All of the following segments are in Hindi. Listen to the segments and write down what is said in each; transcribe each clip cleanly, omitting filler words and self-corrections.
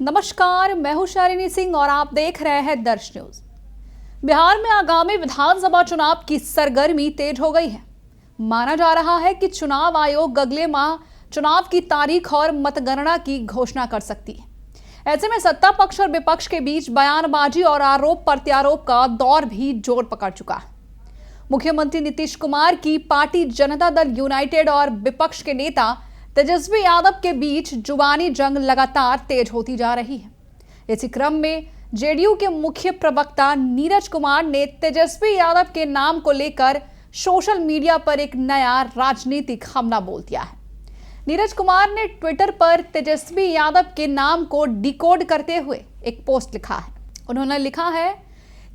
नमस्कार, मैं हूं शालिनी सिंह और आप देख रहे हैं दर्श न्यूज। बिहार में आगामी विधानसभा चुनाव की सरगर्मी तेज हो गई है। माना जा रहा है कि चुनाव आयोग अगले माह चुनाव की तारीख और मतगणना की घोषणा कर सकती है। ऐसे में सत्ता पक्ष और विपक्ष के बीच बयानबाजी और आरोप प्रत्यारोप का दौर भी जोर पकड़ चुका है। मुख्यमंत्री नीतीश कुमार की पार्टी जनता दल यूनाइटेड और विपक्ष के नेता तेजस्वी यादव के बीच जुबानी जंग लगातार तेज होती जा रही है। इसी क्रम में जेडीयू के मुख्य प्रवक्ता नीरज कुमार ने तेजस्वी यादव के नाम को लेकर सोशल मीडिया पर एक नया राजनीतिक हमला बोल दिया है। नीरज कुमार ने ट्विटर पर तेजस्वी यादव के नाम को डिकोड करते हुए एक पोस्ट लिखा है। उन्होंने लिखा है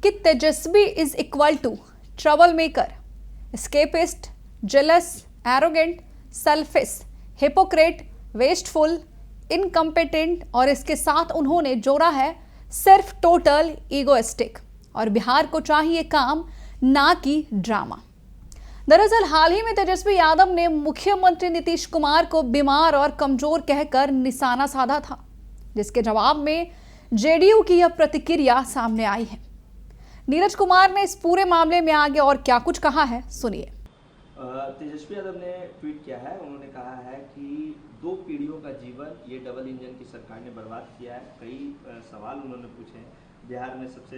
कि Tejashwi is equal to trouble maker, escapist, jealous, arrogant, selfish, hypocrite, wasteful, incompetent और इसके साथ उन्होंने जोड़ा है सिर्फ टोटल ईगोइस्टिक और बिहार को चाहिए काम ना कि ड्रामा। दरअसल हाल ही में तेजस्वी यादव ने मुख्यमंत्री नीतीश कुमार को बीमार और कमजोर कहकर निशाना साधा था, जिसके जवाब में जेडीयू की यह प्रतिक्रिया सामने आई है। नीरज कुमार ने इस पूरे मामले में आगे और क्या कुछ कहा है, सुनिए। तेजस्वी यादव ने ट्वीट किया है। उन्होंने कहा है कि 2 पीढ़ियों का जीवन ये डबल इंजन की सरकार ने बर्बाद किया है। कई सवाल उन्होंने पूछे हैं। बिहार में सबसे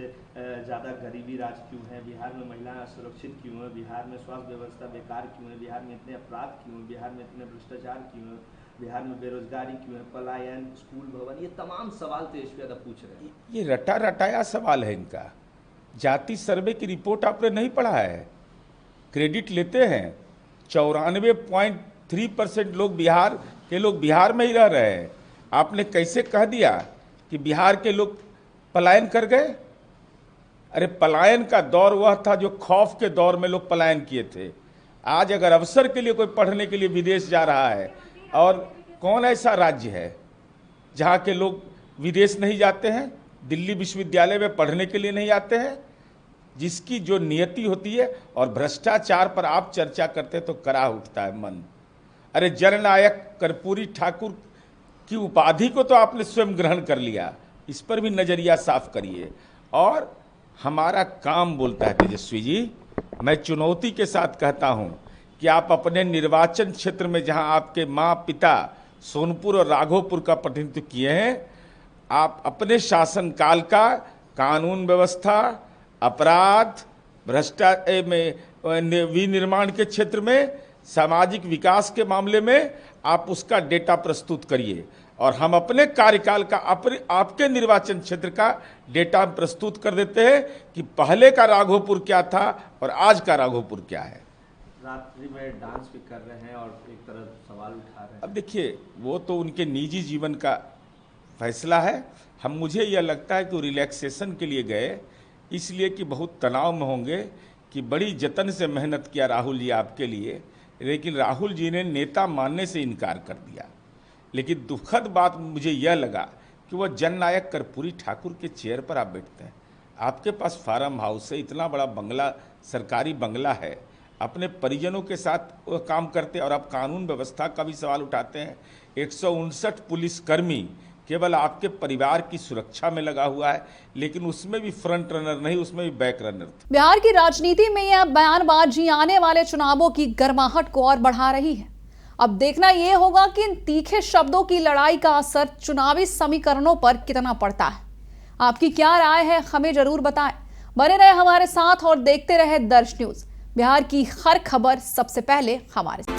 ज़्यादा गरीबी राज क्यों है, बिहार में महिलाएं असुरक्षित क्यों है, बिहार में स्वास्थ्य व्यवस्था बेकार क्यों है, बिहार में इतने अपराध क्यों है, बिहार में इतने भ्रष्टाचार क्यों है, बिहार में बेरोजगारी क्यों है, पलायन, स्कूल भवन, ये तमाम सवाल तेजस्वी यादव पूछ रहे हैं। ये रटा रटाया सवाल है इनका। जाति सर्वे की रिपोर्ट आपने नहीं पढ़ा है, क्रेडिट लेते हैं। 94.3% लोग बिहार में ही रह रहे हैं। आपने कैसे कह दिया कि बिहार के लोग पलायन कर गए? अरे पलायन का दौर वह था जो खौफ के दौर में लोग पलायन किए थे। आज अगर अवसर के लिए कोई पढ़ने के लिए विदेश जा रहा है, और कौन ऐसा राज्य है जहाँ के लोग विदेश नहीं जाते हैं, दिल्ली विश्वविद्यालय में पढ़ने के लिए नहीं आते हैं? जिसकी जो नियति होती है, और भ्रष्टाचार पर आप चर्चा करते तो करा उठता है मन। अरे जननायक कर्पूरी ठाकुर की उपाधि को तो आपने स्वयं ग्रहण कर लिया, इस पर भी नजरिया साफ करिए। और हमारा काम बोलता है तेजस्वी जी, मैं चुनौती के साथ कहता हूं कि आप अपने निर्वाचन क्षेत्र में जहां आपके माँ पिता सोनपुर और राघोपुर का प्रतिनिधित्व किए हैं, आप अपने शासनकाल का कानून व्यवस्था, अपराध, भ्रष्टाचार में, विनिर्माण के क्षेत्र में, सामाजिक विकास के मामले में आप उसका डेटा प्रस्तुत करिए, और हम अपने कार्यकाल का आपके निर्वाचन क्षेत्र का डेटा प्रस्तुत कर देते हैं कि पहले का राघोपुर क्या था और आज का राघोपुर क्या है। रात्रि में डांस भी कर रहे हैं और एक तरह सवाल उठा रहे हैं। अब देखिए, वो तो उनके निजी जीवन का फैसला है। मुझे यह लगता है कि वो रिलैक्सेशन के लिए गए, इसलिए कि बहुत तनाव में होंगे कि बड़ी जतन से मेहनत किया राहुल जी आपके लिए, लेकिन राहुल जी ने नेता मानने से इनकार कर दिया। लेकिन दुखद बात मुझे यह लगा कि वह जननायक कर्पूरी ठाकुर के चेयर पर आप बैठते हैं, आपके पास फार्म हाउस है, इतना बड़ा बंगला, सरकारी बंगला है, अपने परिजनों के साथ वह काम करते हैं, और आप कानून व्यवस्था का भी सवाल उठाते हैं। 159 पुलिसकर्मी केवल आपके परिवार की सुरक्षा में लगा हुआ है, लेकिन उसमें भी फ्रंट रनर नहीं, उसमें भी बैक रनर। बिहार की राजनीति में यह बयानबाजी आने वाले चुनावों की गर्माहट को और बढ़ा रही है। अब देखना यह होगा कि इन तीखे शब्दों की लड़ाई का असर चुनावी समीकरणों पर कितना पड़ता है। आपकी क्या राय है, हमें जरूर बताएं। बने रहे हमारे साथ और देखते रहे दर्श न्यूज। बिहार की हर खबर सबसे पहले हमारे साथ।